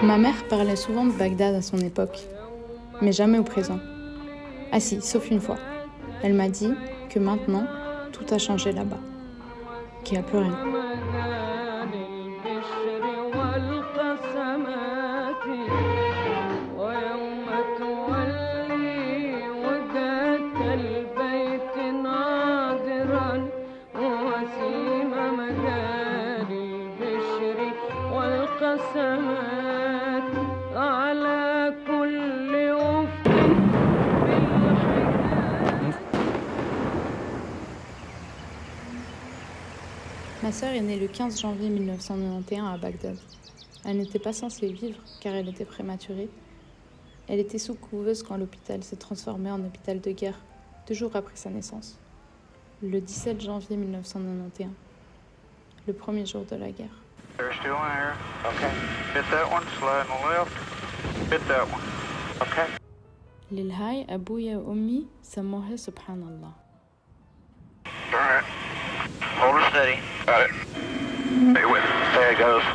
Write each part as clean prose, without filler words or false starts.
Ma mère parlait souvent de Bagdad à son époque, mais jamais au présent. Ah si, sauf une fois. Elle m'a dit que maintenant, tout a changé là-bas, qu'il n'y a plus rien. Ma sœur est née le 15 janvier 1991 à Bagdad. Elle n'était pas censée vivre car elle était prématurée. Elle était sous couveuse quand l'hôpital s'est transformé en hôpital de guerre, 2 jours après sa naissance. Le 17 janvier 1991, le premier jour de la guerre. للهاي أبويا وأمي سموها سبحان الله. Hold her steady. Got it. Stay with it. There it goes.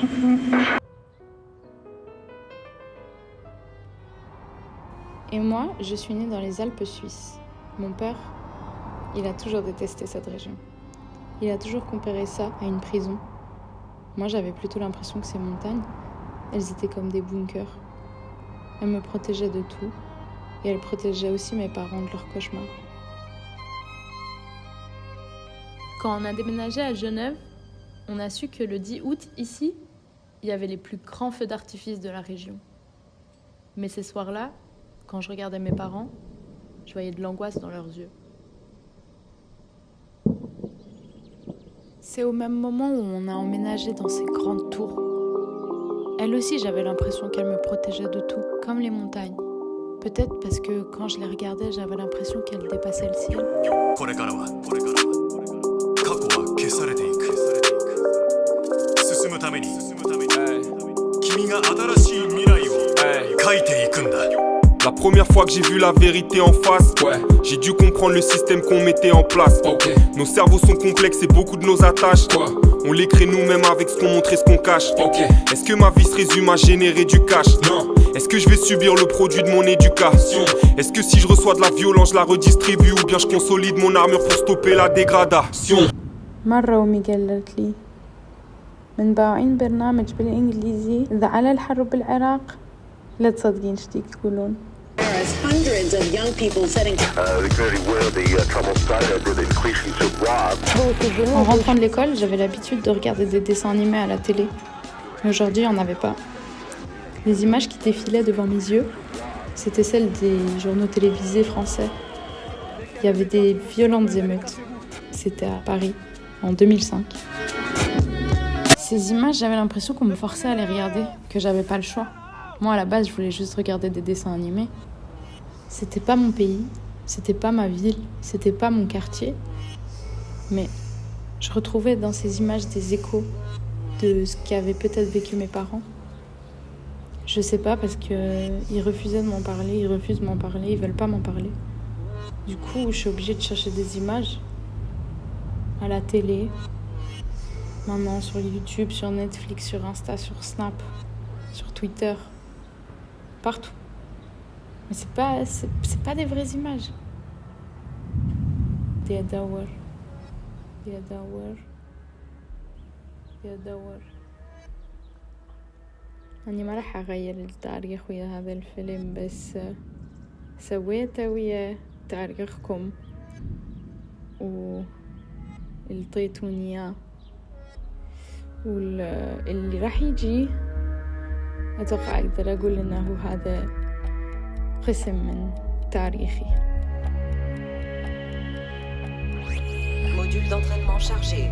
Et moi, je suis née dans les Alpes suisses. Mon père, il a toujours détesté cette région. Il a toujours comparé ça à une prison. Moi, j'avais plutôt l'impression que ces montagnes, elles étaient comme des bunkers. Elles me protégeaient de tout, et elles protégeaient aussi mes parents de leurs cauchemars. Quand on a déménagé à Genève, on a su que le 10 août, ici, il y avait les plus grands feux d'artifice de la région. Mais ces soirs-là, quand je regardais mes parents, je voyais de l'angoisse dans leurs yeux. C'est au même moment où on a emménagé dans ces grandes tours. Elle aussi, j'avais l'impression qu'elle me protégeait de tout, comme les montagnes. Peut-être parce que quand je les regardais, j'avais l'impression qu'elles dépassaient le ciel. La première fois que j'ai vu la vérité en face, j'ai dû comprendre le système qu'on mettait en place. Nos cerveaux sont complexes et beaucoup de nos attaches, on les crée nous-mêmes avec ce qu'on montre et ce qu'on cache. Est-ce que ma vie se résume à générer du cash? Non. Est-ce que je vais subir le produit de mon éducation? Est-ce que si je reçois de la violence, je la redistribue ou bien je consolide mon armure pour stopper la dégradation? مرة أمي قالت لي منبعين برنامج بالإنجليزي إذا على الحرب بالعراق لا تصدقين شتي يقولون. Hundreds of young people setting En rentrant de l'école, j'avais l'habitude de regarder des dessins animés à la télé. Mais aujourd'hui, il n'y en avait pas. Les images qui défilaient devant mes yeux, c'était celles des journaux télévisés français. Il y avait des violentes émeutes. C'était à Paris, en 2005. Ces images, j'avais l'impression qu'on me forçait à les regarder, que j'avais pas le choix. Moi, à la base, je voulais juste regarder des dessins animés. C'était pas mon pays, c'était pas ma ville, c'était pas mon quartier. Mais je retrouvais dans ces images des échos de ce qu'avaient peut-être vécu mes parents. Je sais pas, parce qu'ils refusaient de m'en parler, ils refusent de m'en parler, ils veulent pas m'en parler. Du coup, je suis obligée de chercher des images à la télé, maintenant sur YouTube, sur Netflix, sur Insta, sur Snap, sur Twitter, partout. Mais c'est pas des vraies images. بيدور أني ما راح أغير التاريخ ويا هذا الفيلم، بس سويته ويا تاريخكم والطيتوني إياه، واللي راح يجي أتوقع أقدر أقول إنه هذا قسم من تاريخي. Module d'entraînement chargé.